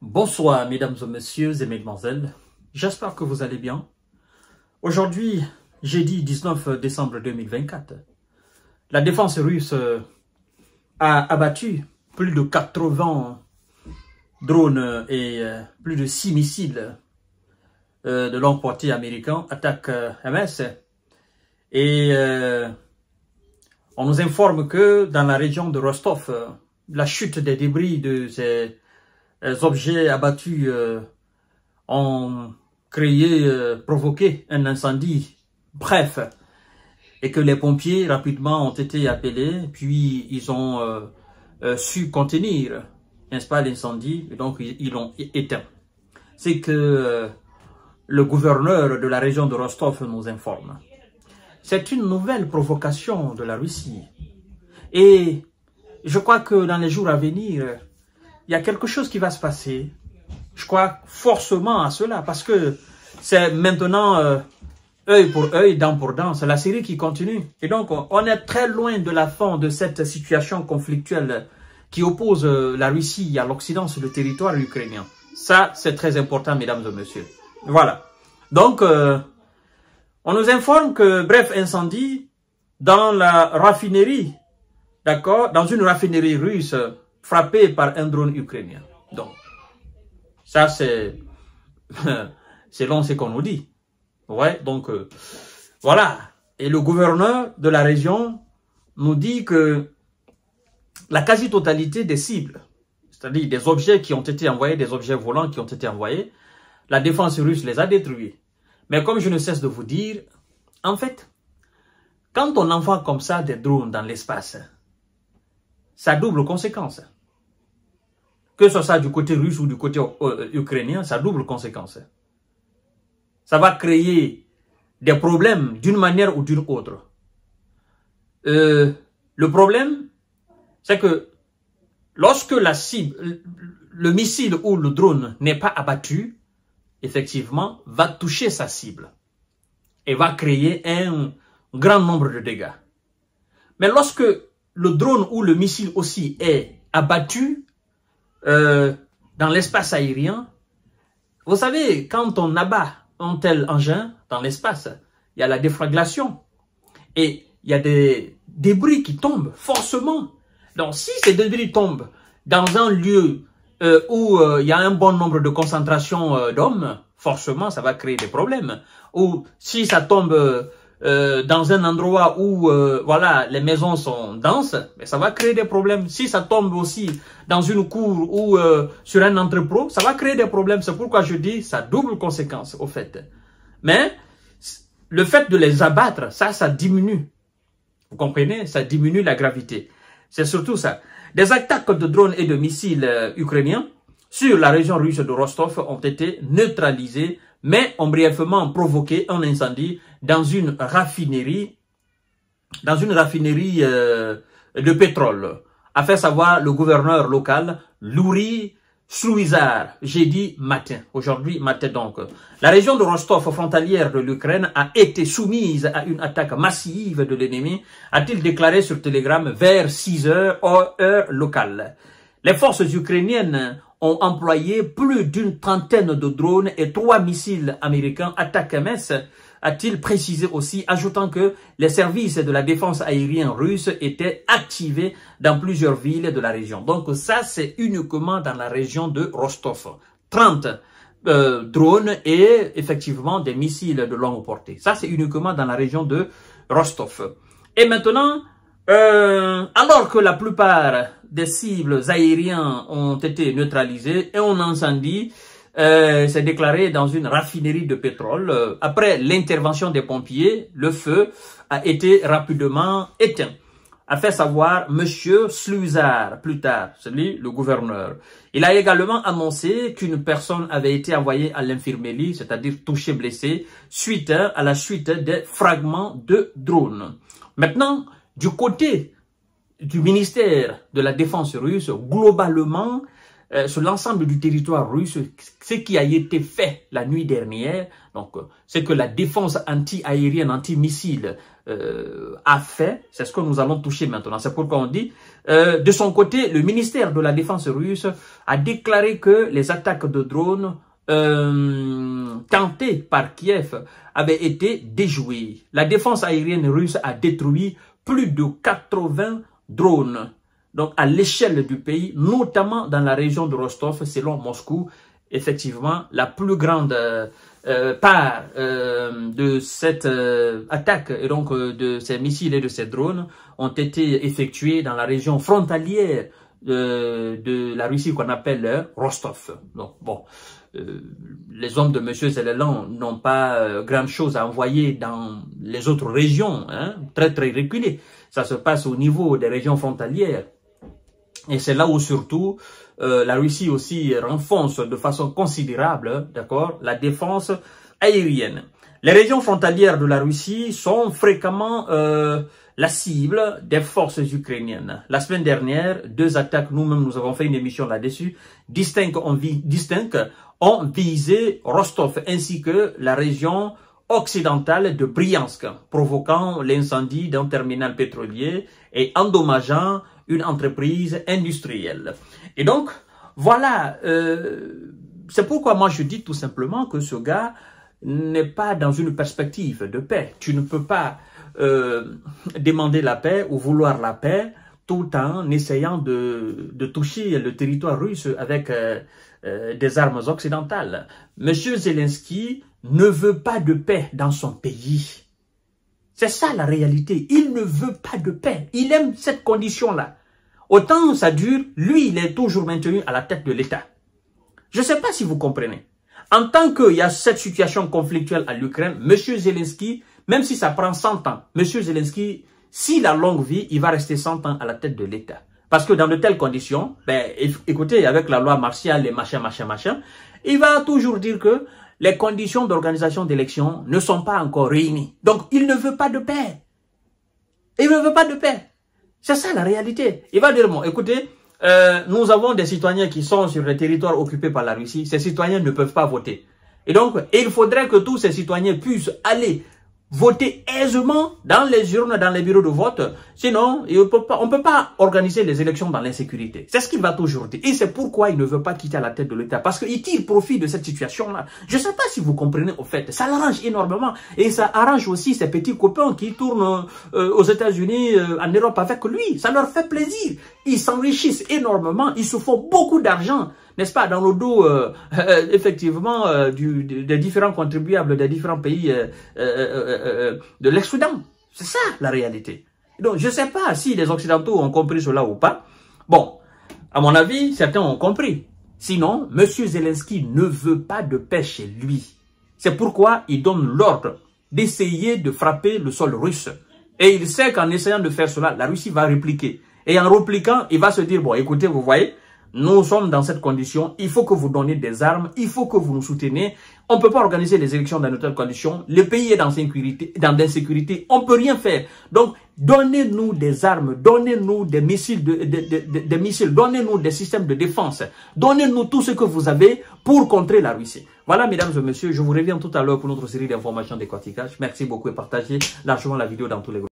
Bonsoir mesdames et messieurs et mesdemoiselles, j'espère que vous allez bien. Aujourd'hui, jeudi 19 décembre 2024, la défense russe a abattu plus de 80 drones et plus de 6 missiles de longue portée américains, attaque MS. Et on nous informe que dans la région de Rostov, la chute des débris de ces objets abattus ont provoqué un incendie, bref, et que les pompiers rapidement ont été appelés, puis ils ont su contenir, n'est-ce pas, l'incendie, et donc ils l'ont éteint. C'est que le gouverneur de la région de Rostov nous informe. C'est une nouvelle provocation de la Russie. Et je crois que dans les jours à venir, il y a quelque chose qui va se passer. Je crois forcément à cela, parce que c'est maintenant œil pour œil, dent pour dent. C'est la série qui continue. Et donc, on est très loin de la fin de cette situation conflictuelle qui oppose la Russie à l'Occident sur le territoire ukrainien. Ça, c'est très important, mesdames et messieurs. Voilà. Donc, on nous informe que, bref, incendie dans la raffinerie, d'accord, dans une raffinerie russe frappée par un drone ukrainien. Donc, ça c'est selon ce qu'on nous dit. Ouais, donc, voilà. Et le gouverneur de la région nous dit que la quasi-totalité des cibles, c'est-à-dire des objets qui ont été envoyés, des objets volants qui ont été envoyés, la défense russe les a détruits. Mais comme je ne cesse de vous dire, en fait, quand on envoie comme ça des drones dans l'espace, ça a double conséquence. Que ce soit du côté russe ou du côté ukrainien, ça a double conséquence. Ça va créer des problèmes d'une manière ou d'une autre. Le problème, c'est que lorsque la cible, le missile ou le drone n'est pas abattu, effectivement, va toucher sa cible et va créer un grand nombre de dégâts. Mais lorsque le drone ou le missile aussi est abattu dans l'espace aérien, vous savez, quand on abat un tel engin dans l'espace, il y a la déflagration et il y a des débris qui tombent forcément. Donc si ces débris tombent dans un lieu où il y a un bon nombre de concentration d'hommes, forcément ça va créer des problèmes. Ou si ça tombe dans un endroit où voilà, les maisons sont denses, mais ça va créer des problèmes. Si ça tombe aussi dans une cour ou sur un entrepôt, ça va créer des problèmes. C'est pourquoi je dis ça a double conséquence au fait. Mais le fait de les abattre, ça diminue. Vous comprenez? Ça diminue la gravité. C'est surtout ça. Des attaques de drones et de missiles ukrainiens sur la région russe de Rostov ont été neutralisées, mais ont brièvement provoqué un incendie dans une raffinerie de pétrole, a fait savoir le gouverneur local, Yuri Sluizar, jeudi matin, aujourd'hui matin donc. La région de Rostov, frontalière de l'Ukraine, a été soumise à une attaque massive de l'ennemi, a-t-il déclaré sur Telegram vers 6 heures, heure locale. Les forces ukrainiennes ont employé plus d'une trentaine de drones et 3 missiles américains attaque MS, a-t-il précisé aussi, ajoutant que les services de la défense aérienne russe étaient activés dans plusieurs villes de la région. Donc ça, c'est uniquement dans la région de Rostov. 30 drones et effectivement des missiles de longue portée. Ça, c'est uniquement dans la région de Rostov. Et maintenant, alors que la plupart des cibles aériennes ont été neutralisées et un incendie s'est déclaré dans une raffinerie de pétrole, après l'intervention des pompiers, le feu a été rapidement éteint. A fait savoir Monsieur Sluizar, plus tard, celui, le gouverneur. Il a également annoncé qu'une personne avait été envoyée à l'infirmerie, c'est-à-dire touchée, blessée, suite à la chute des fragments de drones. Maintenant, du côté du ministère de la Défense russe, globalement, sur l'ensemble du territoire russe, ce qui a été fait la nuit dernière, donc c'est que la défense anti-aérienne, anti-missile a fait, c'est ce que nous allons toucher maintenant. C'est pourquoi on dit, de son côté, le ministère de la Défense russe a déclaré que les attaques de drones tentées par Kiev avaient été déjouées. La défense aérienne russe a détruit plus de 80 drones. Donc, à l'échelle du pays, notamment dans la région de Rostov, selon Moscou, effectivement, la plus grande part de cette attaque et donc de ces missiles et de ces drones ont été effectués dans la région frontalière de la Russie qu'on appelle Rostov. Donc, bon, les hommes de M. Zelensky n'ont pas grand chose à envoyer dans les autres régions, hein, très reculées. Ça se passe au niveau des régions frontalières. Et c'est là où surtout la Russie aussi renforce de façon considérable, d'accord, la défense aérienne. Les régions frontalières de la Russie sont fréquemment la cible des forces ukrainiennes. La semaine dernière, 2 attaques, nous-mêmes nous avons fait une émission là-dessus, distinctes ont visé Rostov ainsi que la région occidentale de Bryansk, provoquant l'incendie d'un terminal pétrolier et endommageant une entreprise industrielle. Et donc, voilà, c'est pourquoi moi je dis tout simplement que ce gars n'est pas dans une perspective de paix. Tu ne peux pas demander la paix ou vouloir la paix tout en essayant de toucher le territoire russe avec des armes occidentales. Monsieur Zelensky ne veut pas de paix dans son pays. C'est ça la réalité. Il ne veut pas de paix. Il aime cette condition-là. Autant ça dure, lui, il est toujours maintenu à la tête de l'État. Je ne sais pas si vous comprenez. En tant qu'il y a cette situation conflictuelle à l'Ukraine, M. Zelensky, même si ça prend 100 ans, M. Zelensky, s'il a longue vie, il va rester 100 ans à la tête de l'État. Parce que dans de telles conditions, ben, écoutez, avec la loi martiale et machin, il va toujours dire que les conditions d'organisation d'élections ne sont pas encore réunies. Donc, il ne veut pas de paix. Il ne veut pas de paix. C'est ça la réalité. Il va dire, bon, écoutez, nous avons des citoyens qui sont sur les territoires occupés par la Russie. Ces citoyens ne peuvent pas voter. Et donc, il faudrait que tous ces citoyens puissent aller voter aisément dans les urnes, dans les bureaux de vote. Sinon, on ne peut pas organiser les élections dans l'insécurité. C'est ce qu'il va toujours dire. Et c'est pourquoi il ne veut pas quitter la tête de l'État. Parce qu'il tire profit de cette situation-là. Je ne sais pas si vous comprenez au fait. Ça l'arrange énormément. Et ça arrange aussi ses petits copains qui tournent aux États-Unis, en Europe avec lui. Ça leur fait plaisir. Ils s'enrichissent énormément. Ils se font beaucoup d'argent, n'est-ce pas, dans le dos, effectivement, des différents contribuables des différents pays de l'ex-Soudan. C'est ça, la réalité. Donc, je ne sais pas si les Occidentaux ont compris cela ou pas. Bon, à mon avis, certains ont compris. Sinon, M. Zelensky ne veut pas de paix chez lui. C'est pourquoi il donne l'ordre d'essayer de frapper le sol russe. Et il sait qu'en essayant de faire cela, la Russie va répliquer. Et en répliquant, il va se dire, bon, écoutez, vous voyez, nous sommes dans cette condition, il faut que vous donniez des armes, il faut que vous nous souteniez. On ne peut pas organiser les élections dans de telles conditions. Le pays est dans l'insécurité, on ne peut rien faire. Donc, donnez-nous des armes, donnez-nous des missiles, donnez-nous des systèmes de défense. Donnez-nous tout ce que vous avez pour contrer la Russie. Voilà, mesdames et messieurs, je vous reviens tout à l'heure pour notre série d'informations décortiquage. Merci beaucoup et partagez largement la vidéo dans tous les groupes.